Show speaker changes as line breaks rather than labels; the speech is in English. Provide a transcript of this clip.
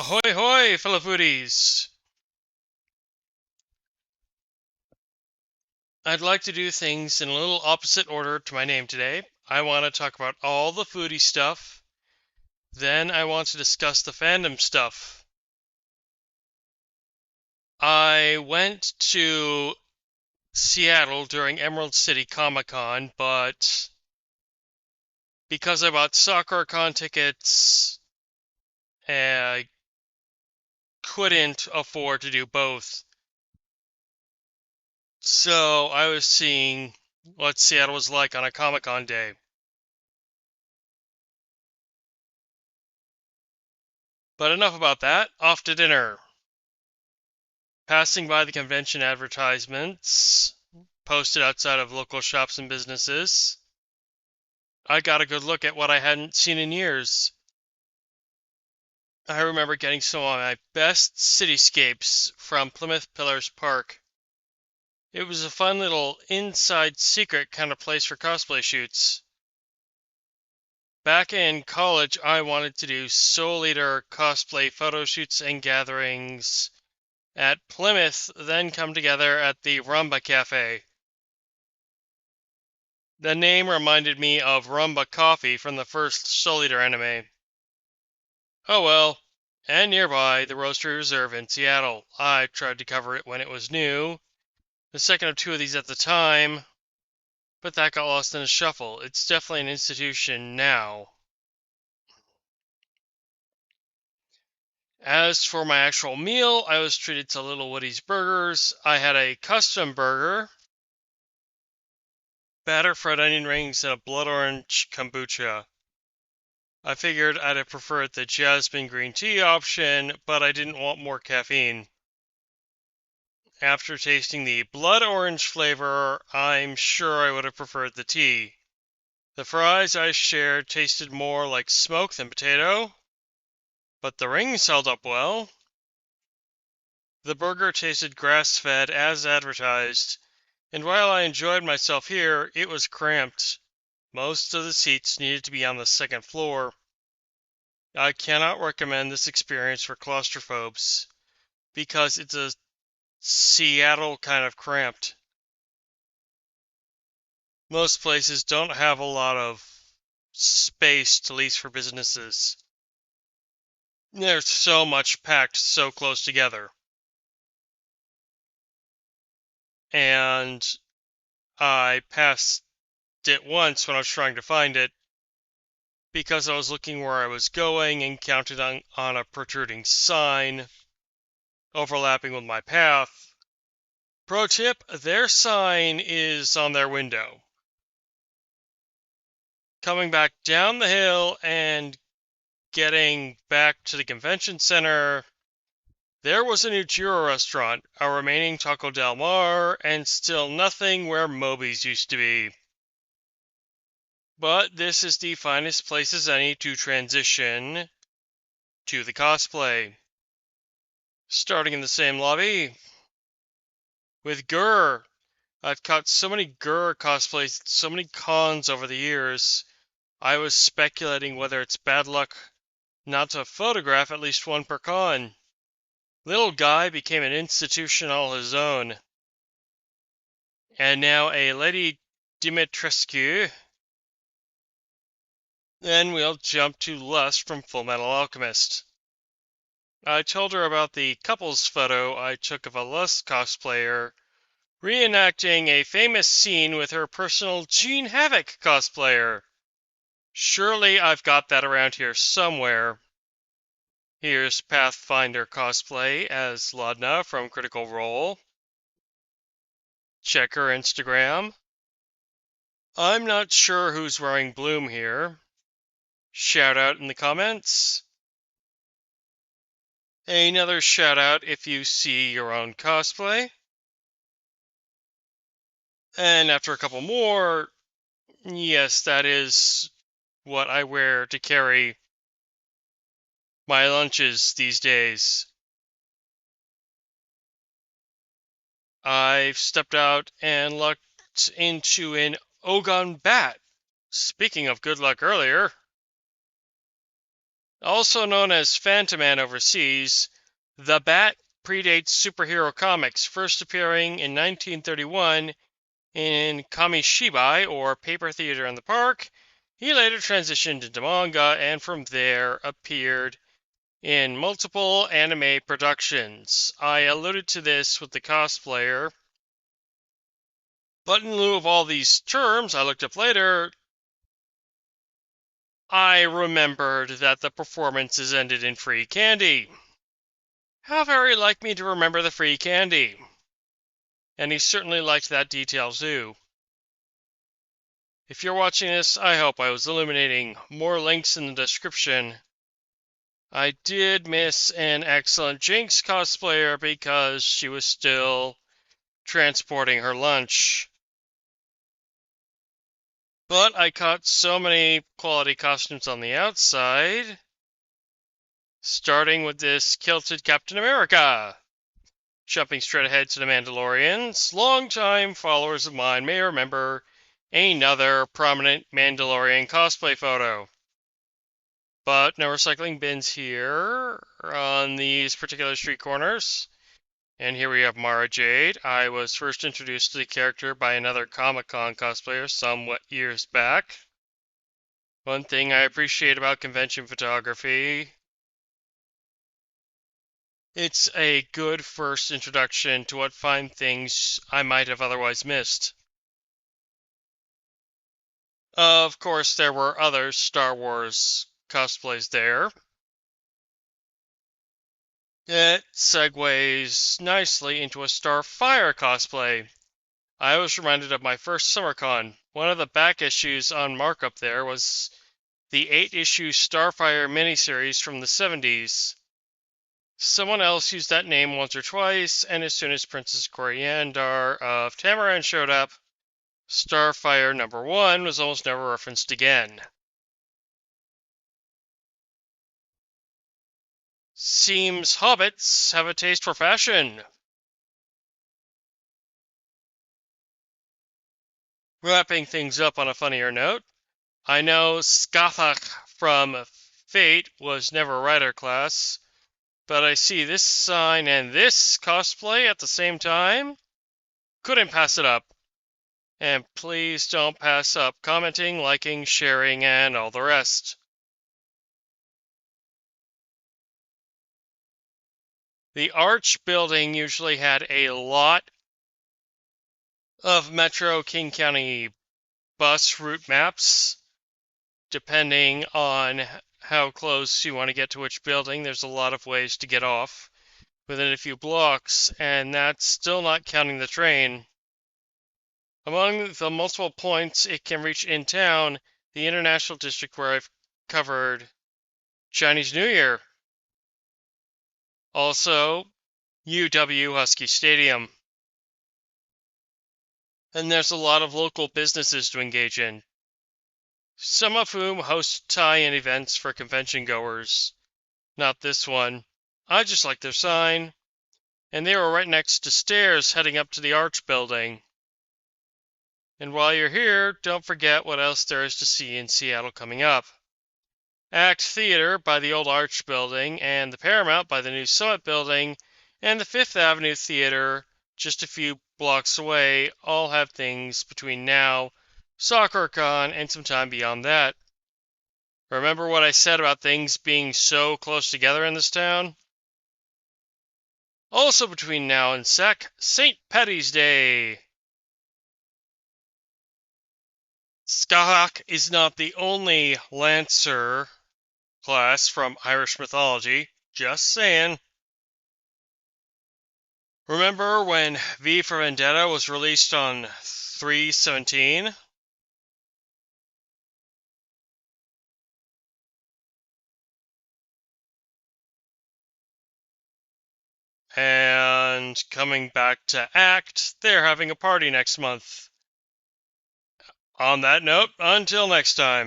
Ahoy hoy, fellow foodies! I'd like to do things in a little opposite order to my name today. I want to talk about all the foodie stuff, then I want to discuss the fandom stuff. I went to Seattle during Emerald City Comic-Con, but because I bought Sakuracon tickets, I couldn't afford to do both. So I was seeing what Seattle was like on a Comic-Con day. But enough about that. Off to dinner. Passing by the convention advertisements posted outside of local shops and businesses, I got a good look at what I hadn't seen in years. I remember getting some of my best cityscapes from Plymouth Pillars Park. It was a fun little inside secret kind of place for cosplay shoots. Back in college, I wanted to do Soul Eater cosplay photo shoots and gatherings at Plymouth, then come together at the Rumba Cafe. The name reminded me of Rumba Coffee from the first Soul Eater anime. Oh well. And nearby, the Roastery Reserve in Seattle. I tried to cover it when it was new, the second of two of these at the time, but that got lost in the shuffle. It's definitely an institution now. As for my actual meal, I was treated to Little Woody's Burgers. I had a custom burger, batter fried onion rings, and a blood orange kombucha. I figured I'd have preferred the jasmine green tea option, but I didn't want more caffeine. After tasting the blood orange flavor, I'm sure I would have preferred the tea. The fries I shared tasted more like smoke than potato, but the rings held up well. The burger tasted grass-fed as advertised, and while I enjoyed myself here, it was cramped. Most of the seats needed to be on the second floor. I cannot recommend this experience for claustrophobes, because it's a Seattle kind of cramped. Most places don't have a lot of space to lease for businesses. There's so much packed so close together. And I passed it once when I was trying to find it because I was looking where I was going and counted on a protruding sign overlapping with my path. Pro tip, their sign is on their window. Coming back down the hill and getting back to the convention center, there was a new Jiro restaurant, a remaining Taco Del Mar, and still nothing where Moby's used to be. But this is the finest place as any to transition to the cosplay. Starting in the same lobby with Gur. I've caught so many Gur cosplays at so many cons over the years. I was speculating whether it's bad luck not to photograph at least one per con. Little guy became an institution all his own. And now a Lady Dimitrescu. Then we'll jump to Lust from Full Metal Alchemist. I told her about the couples photo I took of a Lust cosplayer reenacting a famous scene with her personal Jean Havoc cosplayer. Surely I've got that around here somewhere. Here's Pathfinder cosplay as Laudna from Critical Role. Check her Instagram. I'm not sure who's wearing Bloom here. Shout out in the comments. Another shout out if you see your own cosplay. And after a couple more, yes, that is what I wear to carry my lunches these days. I've stepped out and lucked into an Ogon bat. Speaking of good luck earlier, Also known as Phantom Man overseas, the Bat predates superhero comics, first appearing in 1931 in Kamishibai, or Paper Theater in the Park. He later transitioned into manga, and from there appeared in multiple anime productions. I alluded to this with the cosplayer, but in lieu of all these terms I looked up later, I remembered that the performances ended in free candy. How very like me to remember the free candy. And he certainly liked that detail too. If you're watching this, I hope I was illuminating. More links in the description. I did miss an excellent Jinx cosplayer because she was still transporting her lunch. But I caught so many quality costumes on the outside, starting with this kilted Captain America. Jumping straight ahead to the Mandalorians, longtime followers of mine may remember another prominent Mandalorian cosplay photo. But no recycling bins here on these particular street corners. And here we have Mara Jade. I was first introduced to the character by another Comic-Con cosplayer some years back. One thing I appreciate about convention photography, it's a good first introduction to what fine things I might have otherwise missed. Of course, there were other Star Wars cosplays there. It segues nicely into a Starfire cosplay. I was reminded of my first SUmmercon. One of the back issues on markup there was the 8-issue Starfire miniseries from the 70s. Someone else used that name once or twice, and as soon as Princess Coriandar of Tamaran showed up, Starfire number 1 was almost never referenced again. Seems hobbits have a taste for fashion. Wrapping things up on a funnier note, I know Skathach from Fate was never rider class, but I see this sign and this cosplay at the same time. Couldn't pass it up. And please don't pass up commenting, liking, sharing, and all the rest. The Arch building usually had a lot of Metro King County bus route maps. Depending on how close you want to get to which building, there's a lot of ways to get off within a few blocks, and that's still not counting the train. Among the multiple points it can reach in town, the International District where I've covered Chinese New Year. Also, UW Husky Stadium. And there's a lot of local businesses to engage in, some of whom host tie-in events for convention goers. Not this one. I just like their sign. And they were right next to stairs heading up to the Arch building. And while you're here, don't forget what else there is to see in Seattle coming up. Act Theater by the old Arch building, and the Paramount by the new Summit building, and the Fifth Avenue Theater just a few blocks away all have things between now, Sakuracon, and some time beyond that. Remember what I said about things being so close together in this town? Also between now and St. Paddy's Day. Skahak is not the only Lancer class from Irish mythology, just saying. Remember when V for Vendetta was released on 3/17? And coming back to Act, they're having a party next month. On that note, until next time.